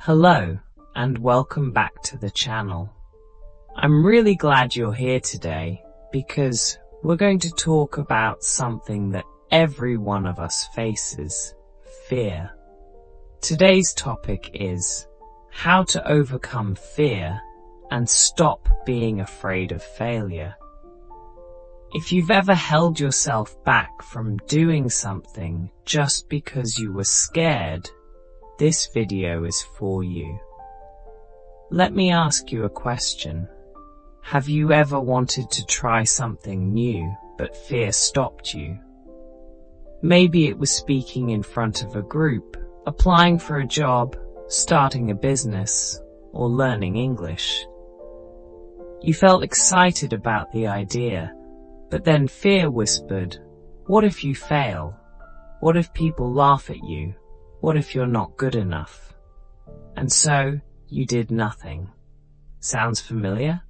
Hello, and welcome back to the channel. I'm really glad you're here today because we're going to talk about something that every one of us faces: fear. Today's topic is how to overcome fear and stop being afraid of failure. If you've ever held yourself back from doing something just because you were scared, this video is for you. Let me ask you a question. Have you ever wanted to try something new, but fear stopped you? Maybe it was speaking in front of a group, applying for a job, starting a business, or learning English. You felt excited about the idea, but then fear whispered, "What if you fail? What if people laugh at you? What if you're not good enough?" And so, you did nothing. Sounds familiar?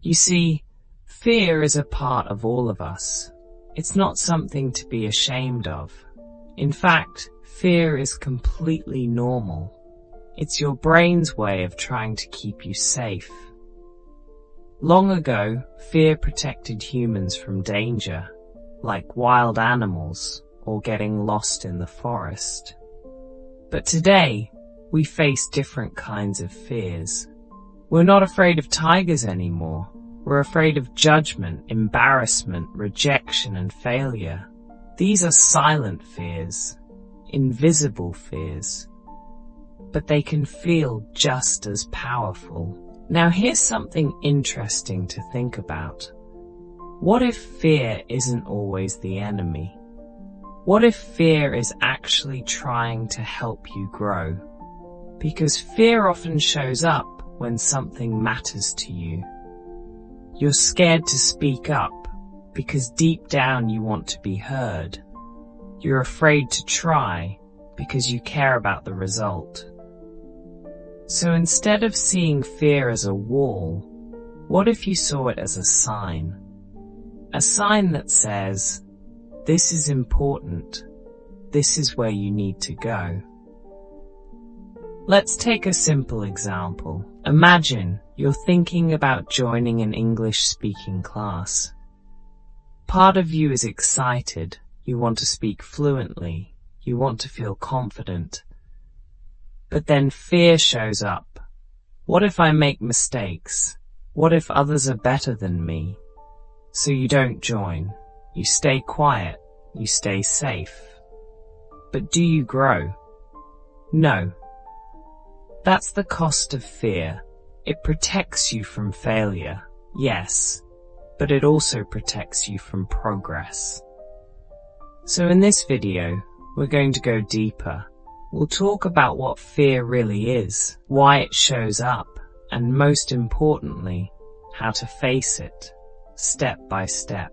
You see, fear is a part of all of us. It's not something to be ashamed of. In fact, fear is completely normal. It's your brain's way of trying to keep you safe. Long ago, fear protected humans from danger, like wild animals or getting lost in the forest. But today, we face different kinds of fears. We're not afraid of tigers anymore. We're afraid of judgment, embarrassment, rejection, and failure. These are silent fears, invisible fears, but they can feel just as powerful. Now here's something interesting to think about. What if fear isn't always the enemy? What if fear is actually trying to help you grow? Because fear often shows up when something matters to you. You're scared to speak up because deep down you want to be heard. You're afraid to try because you care about the result. So instead of seeing fear as a wall, what if you saw it as a sign? A sign that says, "This is important. This is where you need to go." Let's take a simple example. Imagine you're thinking about joining an English-speaking class. Part of you is excited. You want to speak fluently. You want to feel confident. But then fear shows up. What if I make mistakes? What if others are better than me? So you don't join. You stay quiet. You stay safe. But do you grow? No. That's the cost of fear. It protects you from failure, yes, but it also protects you from progress. So in this video, we're going to go deeper. We'll talk about what fear really is, why it shows up, and most importantly, how to face it, step by step.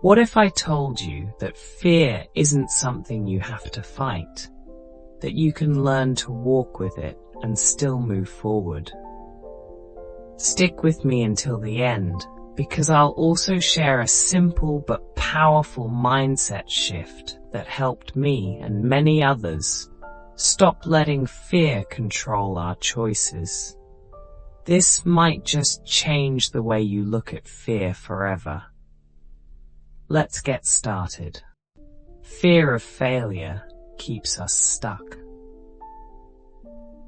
What if I told you that fear isn't something you have to fight? That you can learn to walk with it and still move forward? Stick with me until the end, because I'll also share a simple but powerful mindset shift that helped me and many others stop letting fear control our choices. This might just change the way you look at fear forever. Let's get started. Fear of failure keeps us stuck.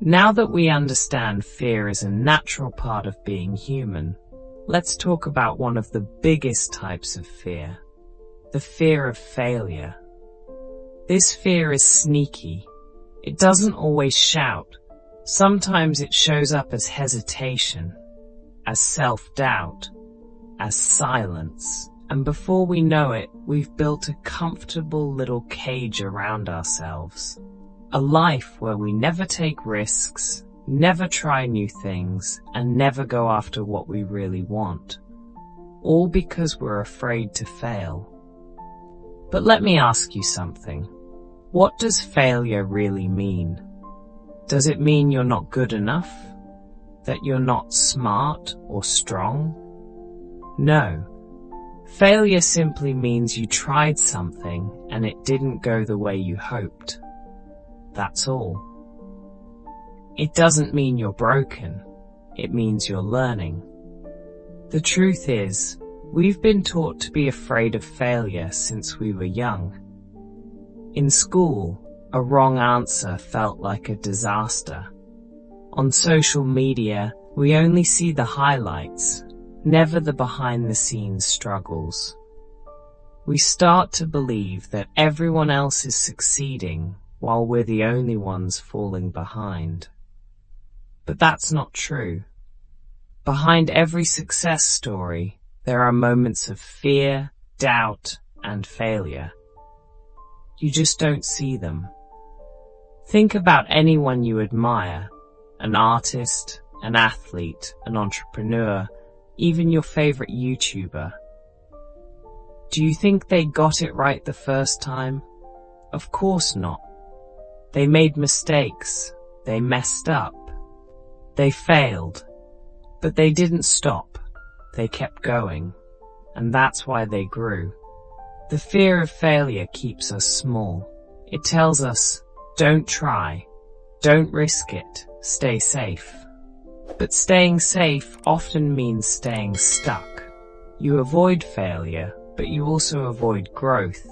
Now that we understand fear is a natural part of being human, let's talk about one of the biggest types of fear, the fear of failure. This fear is sneaky. It doesn't always shout. Sometimes it shows up as hesitation, as self-doubt, as silence. And before we know it, we've built a comfortable little cage around ourselves. A life where we never take risks, never try new things, and never go after what we really want. All because we're afraid to fail. But let me ask you something. What does failure really mean? Does it mean you're not good enough? That you're not smart or strong? No. Failure simply means you tried something and it didn't go the way you hoped. That's all. It doesn't mean you're broken. It means you're learning. The truth is, we've been taught to be afraid of failure since we were young. In school, a wrong answer felt like a disaster. On social media, we only see the highlights, never the behind-the-scenes struggles. We start to believe that everyone else is succeeding while we're the only ones falling behind. But that's not true. Behind every success story, there are moments of fear, doubt, and failure. You just don't see them. Think about anyone you admire, an artist, an athlete, an entrepreneur, even your favorite YouTuber. Do you think they got it right the first time? Of course not. They made mistakes. They messed up. They failed. But they didn't stop. They kept going. And that's why they grew. The fear of failure keeps us small. It tells us, don't try. Don't risk it. Stay safe. But staying safe often means staying stuck. You avoid failure, but you also avoid growth.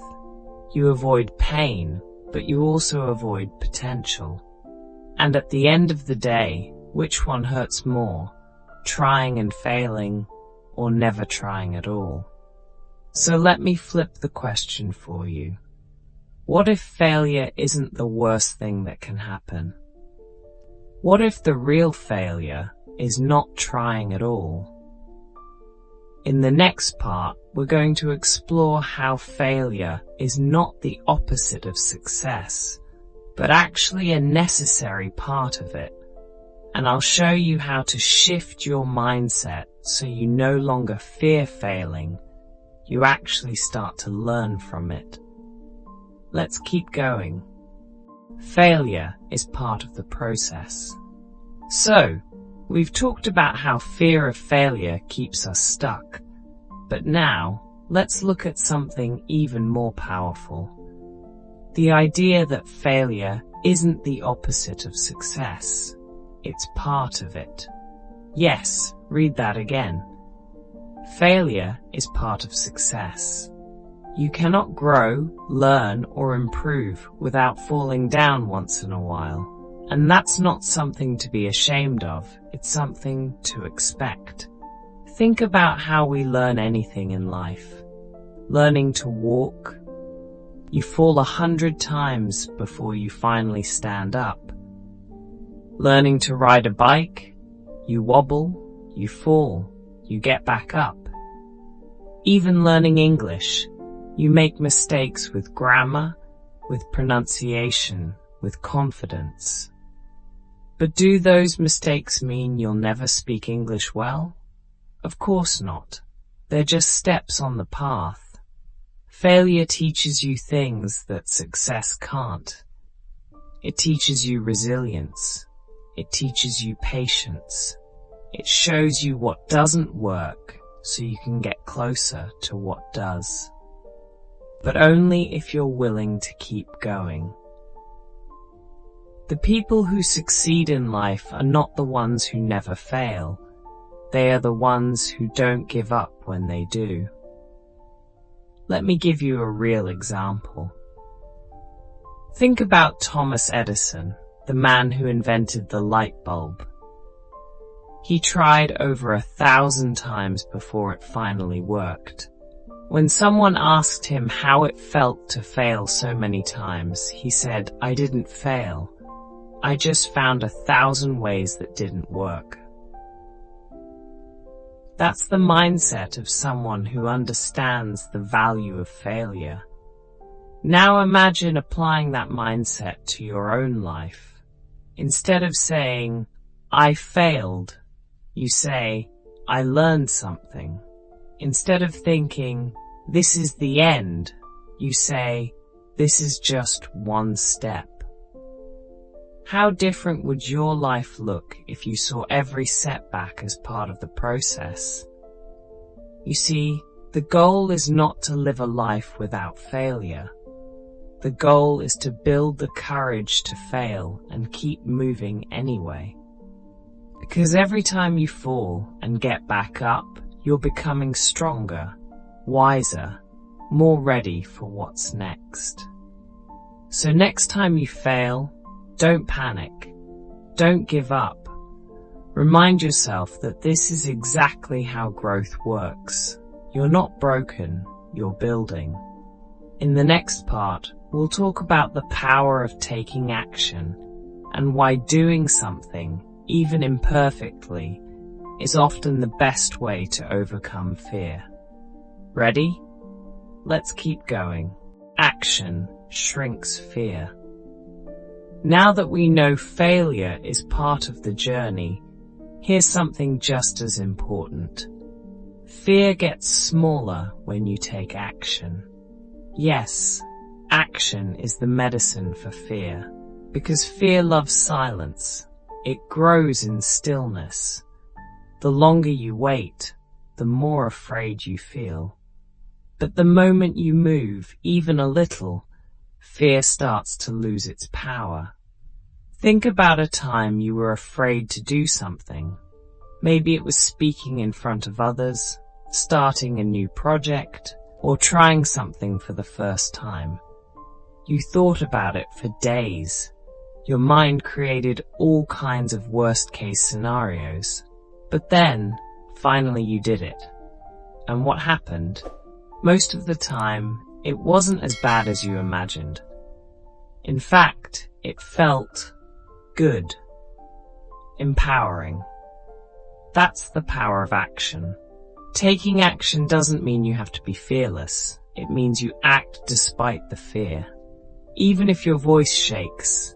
You avoid pain, but you also avoid potential. And at the end of the day, which one hurts more? Trying and failing, or never trying at all? So let me flip the question for you. What if failure isn't the worst thing that can happen? What if the real failure is not trying at all? In the next part, we're going to explore how failure is not the opposite of success, but actually a necessary part of it. And I'll show you how to shift your mindset so you no longer fear failing, you actually start to learn from it. Let's keep going. Failure is part of the process. So, we've talked about how fear of failure keeps us stuck. But now, let's look at something even more powerful. The idea that failure isn't the opposite of success. It's part of it. Yes, read that again. Failure is part of success. You cannot grow, learn, or improve without falling down once in a while. And that's not something to be ashamed of, it's something to expect. Think about how we learn anything in life. Learning to walk. You fall 100 times before you finally stand up. Learning to ride a bike. You wobble, you fall, you get back up. Even learning English. You make mistakes with grammar, with pronunciation, with confidence. But do those mistakes mean you'll never speak English well? Of course not. They're just steps on the path. Failure teaches you things that success can't. It teaches you resilience. It teaches you patience. It shows you what doesn't work so you can get closer to what does. But only if you're willing to keep going. The people who succeed in life are not the ones who never fail. They are the ones who don't give up when they do. Let me give you a real example. Think about Thomas Edison, the man who invented the light bulb. He tried over 1,000 times before it finally worked. When someone asked him how it felt to fail so many times, he said, "I didn't fail. I just found 1,000 ways that didn't work." That's the mindset of someone who understands the value of failure. Now imagine applying that mindset to your own life. Instead of saying, "I failed," you say, "I learned something." Instead of thinking, "This is the end," you say, "This is just one step." How different would your life look if you saw every setback as part of the process? You see, the goal is not to live a life without failure. The goal is to build the courage to fail and keep moving anyway. Because every time you fall and get back up, you're becoming stronger, wiser, more ready for what's next. So next time you fail, don't panic. Don't give up. Remind yourself that this is exactly how growth works. You're not broken, you're building. In the next part, we'll talk about the power of taking action and why doing something, even imperfectly, is often the best way to overcome fear. Ready? Let's keep going. Action shrinks fear. Now that we know failure is part of the journey, here's something just as important. Fear gets smaller when you take action. Yes, action is the medicine for fear, because fear loves silence. It grows in stillness. The longer you wait, the more afraid you feel. But the moment you move, even a little, fear starts to lose its power. Think about a time you were afraid to do something. Maybe it was speaking in front of others, starting a new project, or trying something for the first time. You thought about it for days. Your mind created all kinds of worst-case scenarios. But then, finally you did it. And what happened? Most of the time, it wasn't as bad as you imagined. In fact, it felt good, empowering. That's the power of action. Taking action doesn't mean you have to be fearless. It means you act despite the fear. Even if your voice shakes,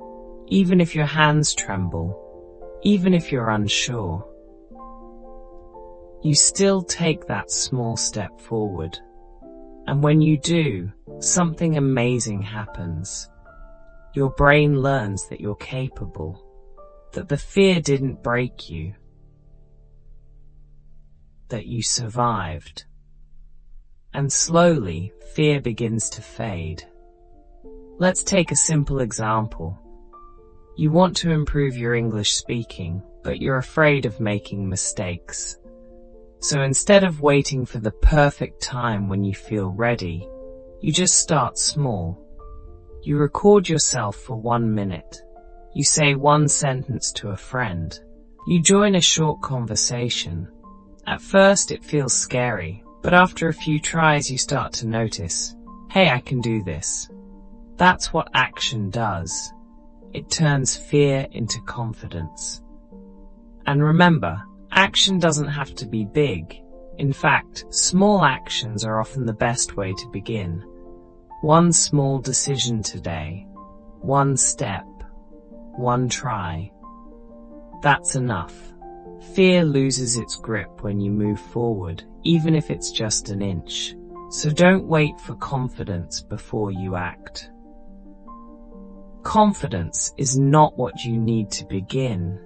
even if your hands tremble, even if you're unsure, you still take that small step forward. And when you do, something amazing happens. Your brain learns that you're capable, that the fear didn't break you, that you survived. And slowly, fear begins to fade. Let's take a simple example. You want to improve your English speaking, but you're afraid of making mistakes. So instead of waiting for the perfect time when you feel ready, you just start small. You record yourself for 1 minute. You say one sentence to a friend. You join a short conversation. At first it feels scary, but after a few tries you start to notice, hey, I can do this. That's what action does. It turns fear into confidence. And remember, action doesn't have to be big. In fact, small actions are often the best way to begin. One small decision today, one step, one try. That's enough. Fear loses its grip when you move forward, even if it's just an inch. So don't wait for confidence before you act. Confidence is not what you need to begin.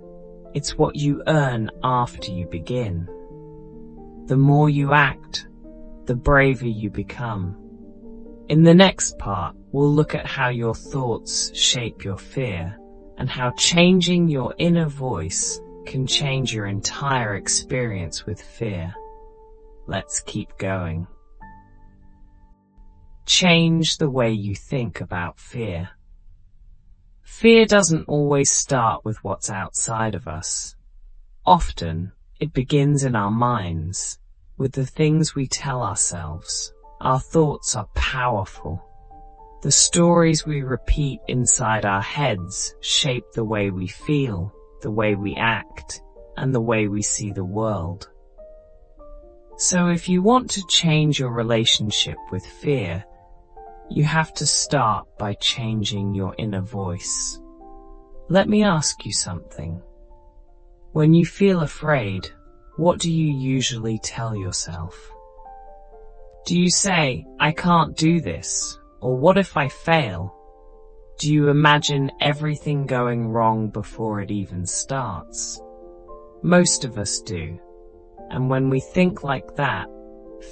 It's what you earn after you begin. The more you act, the braver you become. In the next part, we'll look at how your thoughts shape your fear and how changing your inner voice can change your entire experience with fear. Let's keep going. Change the way you think about fear. Fear doesn't always start with what's outside of us. Often, it begins in our minds, with the things we tell ourselves. Our thoughts are powerful. The stories we repeat inside our heads shape the way we feel, the way we act, and the way we see the world. So if you want to change your relationship with fear, you have to start by changing your inner voice. Let me ask you something. When you feel afraid, what do you usually tell yourself? Do you say, I can't do this? Or what if I fail? Do you imagine everything going wrong before it even starts? Most of us do. And when we think like that,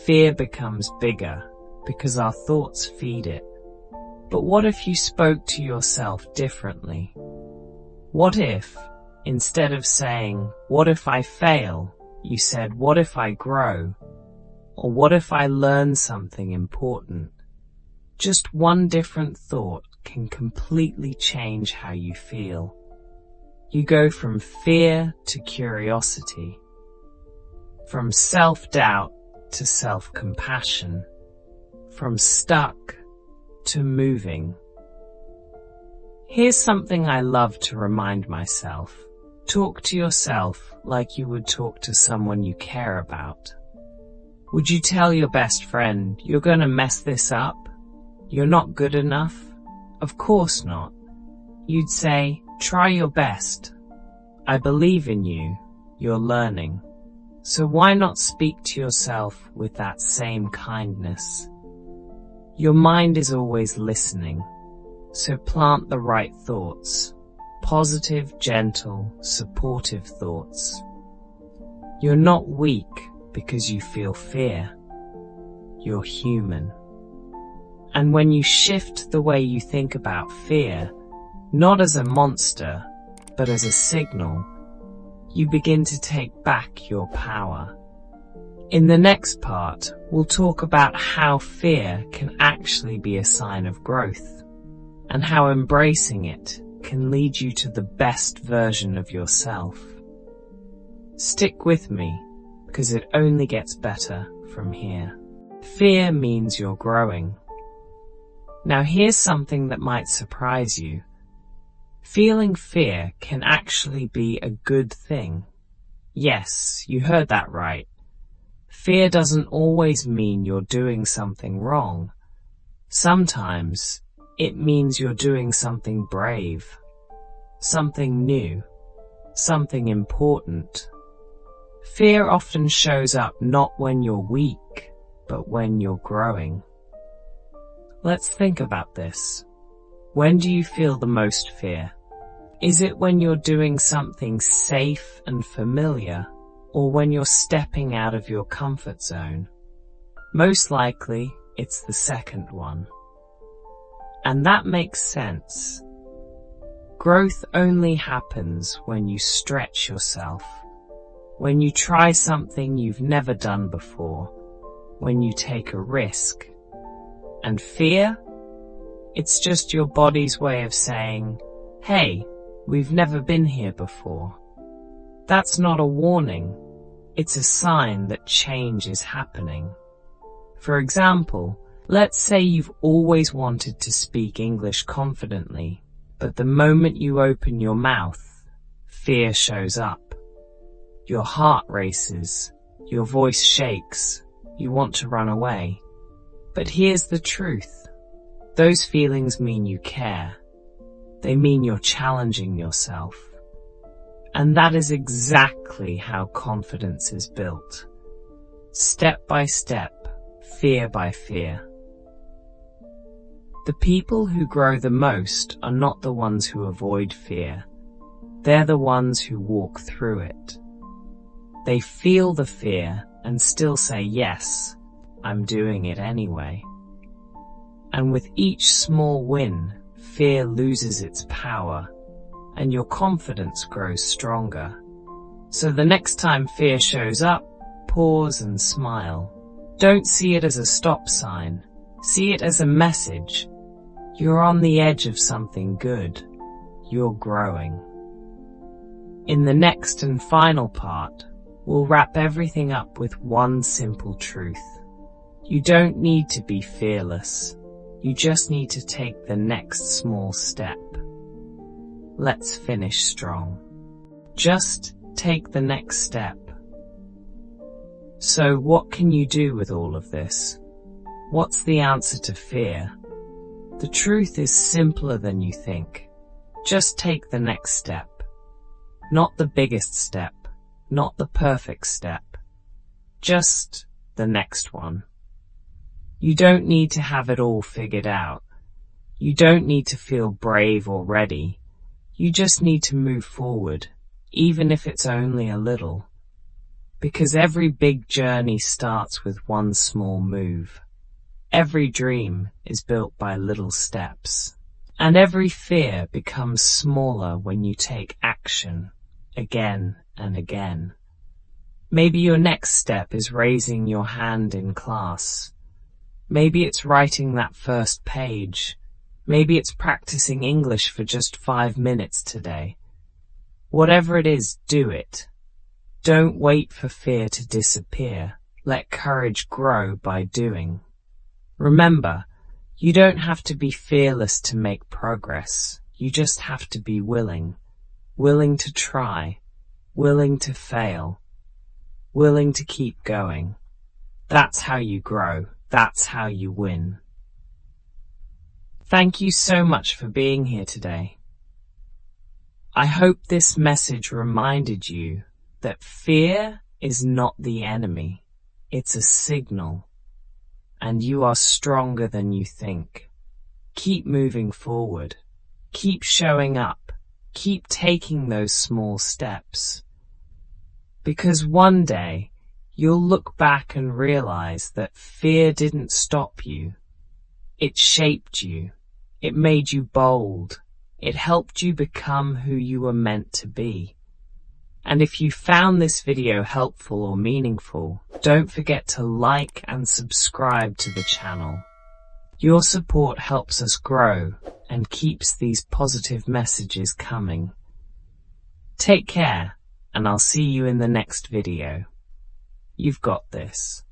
fear becomes bigger because our thoughts feed it. But what if you spoke to yourself differently? What if, instead of saying, "What if I fail?" you said, "What if I grow?" Or "What if I learn something important?" Just one different thought can completely change how you feel. You go from fear to curiosity, from self-doubt to self-compassion, from stuck to moving. Here's something I love to remind myself. Talk to yourself like you would talk to someone you care about. Would you tell your best friend, "You're gonna mess this up? You're not good enough"? Of course not. You'd say, "Try your best. I believe in you. You're learning." So why not speak to yourself with that same kindness? Your mind is always listening, so plant the right thoughts. Positive, gentle, supportive thoughts. You're not weak because you feel fear. You're human. And when you shift the way you think about fear, not as a monster, but as a signal, you begin to take back your power. In the next part, we'll talk about how fear can actually be a sign of growth, and how embracing it can lead you to the best version of yourself. Stick with me, because it only gets better from here. Fear means you're growing. Now here's something that might surprise you. Feeling fear can actually be a good thing. Yes, you heard that right. Fear doesn't always mean you're doing something wrong. Sometimes it means you're doing something brave, something new, something important. Fear often shows up not when you're weak, but when you're growing. Let's think about this. When do you feel the most fear? Is it when you're doing something safe and familiar, or when you're stepping out of your comfort zone? Most likely, it's the second one. And that makes sense. Growth only happens when you stretch yourself, when you try something you've never done before, when you take a risk. And fear? It's just your body's way of saying, "Hey, we've never been here before." That's not a warning. It's a sign that change is happening. For example, let's say you've always wanted to speak English confidently, but the moment you open your mouth, fear shows up. Your heart races, your voice shakes, you want to run away. But here's the truth. Those feelings mean you care. They mean you're challenging yourself. And that is exactly how confidence is built. Step by step, fear by fear. The people who grow the most are not the ones who avoid fear. They're the ones who walk through it. They feel the fear and still say, "Yes, I'm doing it anyway." And with each small win, fear loses its power, and your confidence grows stronger. So the next time fear shows up, pause and smile. Don't see it as a stop sign. See it as a message. You're on the edge of something good. You're growing. In the next and final part, we'll wrap everything up with one simple truth. You don't need to be fearless. You just need to take the next small step. Let's finish strong. Just take the next step. So what can you do with all of this? What's the answer to fear? The truth is simpler than you think. Just take the next step. Not the biggest step, not the perfect step. Just the next one. You don't need to have it all figured out. You don't need to feel brave or ready. You just need to move forward, even if it's only a little. Because every big journey starts with one small move. Every dream is built by little steps, and every fear becomes smaller when you take action again and again. Maybe your next step is raising your hand in class. Maybe it's writing that first page. Maybe it's practicing English for just 5 minutes today. Whatever it is, do it. Don't wait for fear to disappear. Let courage grow by doing. Remember, you don't have to be fearless to make progress. You just have to be willing. Willing to try. Willing to fail. Willing to keep going. That's how you grow. That's how you win. Thank you so much for being here today. I hope this message reminded you that fear is not the enemy. It's a signal. And you are stronger than you think. Keep moving forward. Keep showing up. Keep taking those small steps. Because one day, you'll look back and realize that fear didn't stop you. It shaped you. It made you bold. It helped you become who you were meant to be. And if you found this video helpful or meaningful, don't forget to like and subscribe to the channel. Your support helps us grow and keeps these positive messages coming. Take care, and I'll see you in the next video. You've got this.